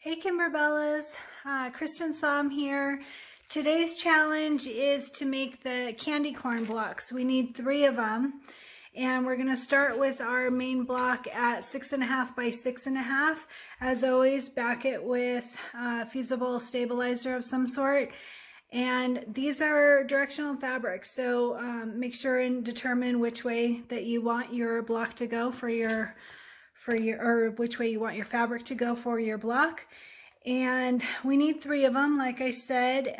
Hey Kimberbellas, Kristen Som here. Today's challenge is to make the candy corn blocks. We need 3 of them, and we're going to start with our main block at 6.5 by 6.5. As always, back it with fusible stabilizer of some sort. And these are directional fabrics, so make sure and determine which way that you want your block to go or which way you want your fabric to go for your block. And we need 3 of them, like I said.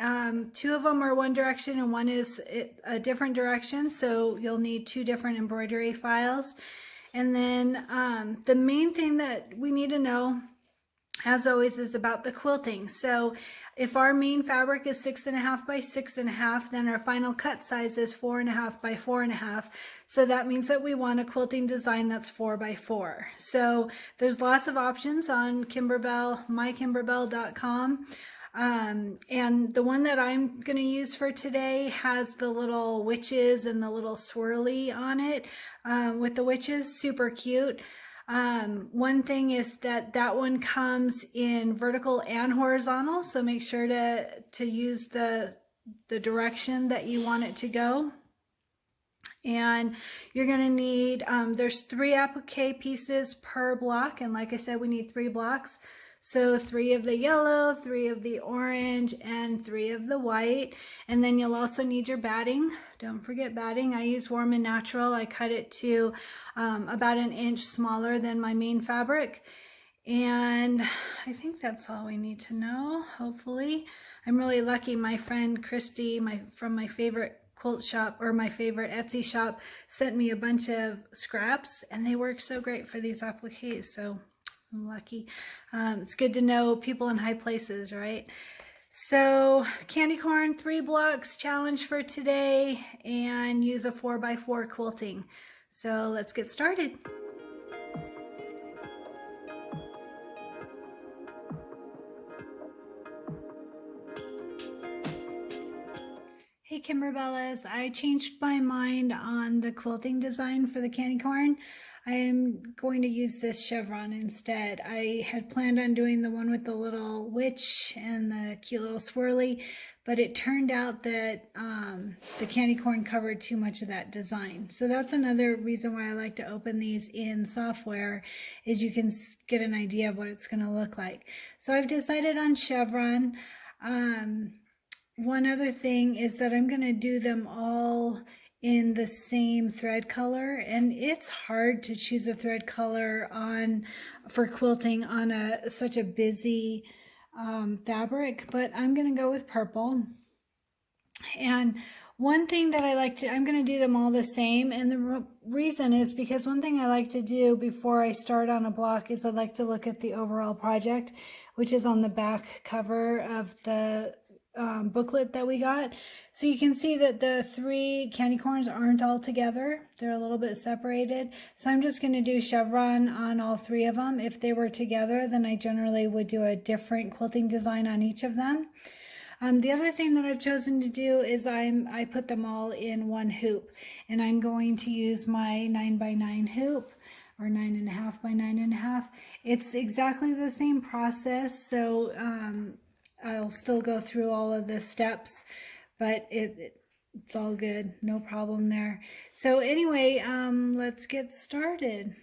2 of them are one direction and one is a different direction, so you'll need 2 different embroidery files. And then the main thing that we need to know, as always, is about the quilting. So if our main fabric is 6.5 by 6.5, then our final cut size is 4.5 by 4.5. So that means that we want a quilting design that's 4 by 4. So there's lots of options on Kimberbell, mykimberbell.com. And the one that I'm going to use for today has the little witches and the little swirly on it with the witches. Super cute. One thing is that one comes in vertical and horizontal, so make sure to use the direction that you want it to go. And you're going to need, there's 3 applique pieces per block, and like I said, we need 3 blocks. So 3 of the yellow, 3 of the orange, and 3 of the white. And then you'll also need your batting. Don't forget batting. I use Warm and Natural. I cut it to about 1 inch smaller than my main fabric. And I think that's all we need to know, hopefully. I'm really lucky. My friend Christy, from my favorite quilt shop, or my favorite Etsy shop, sent me a bunch of scraps, and they work so great for these appliques. So I'm lucky. It's good to know people in high places, right? So candy corn 3 blocks challenge for today, and use a 4 by 4 quilting. So let's get started. Hey Kimberbellas, I changed my mind on the quilting design for the candy corn. I am going to use this chevron instead. I had planned on doing the one with the little witch and the cute little swirly, but it turned out that the candy corn covered too much of that design. So that's another reason why I like to open these in software, is you can get an idea of what it's going to look like. So I've decided on chevron. One other thing is that I'm going to do them all in the same thread color, and it's hard to choose a thread color for quilting on such a busy fabric, but I'm going to go with purple. And one thing that I'm going to do them all the same, and the reason is because one thing I like to do before I start on a block is I like to look at the overall project, which is on the back cover of the booklet that we got. So you can see that the 3 candy corns aren't all together. They're a little bit separated. So I'm just going to do chevron on all 3 of them. If they were together, then I generally would do a different quilting design on each of them. The other thing that I've chosen to do is I put them all in one hoop, and I'm going to use my 9 by 9 hoop, or 9.5 by 9.5. It's exactly the same process, so I'll still go through all of the steps, but it's all good, no problem there. So anyway, let's get started.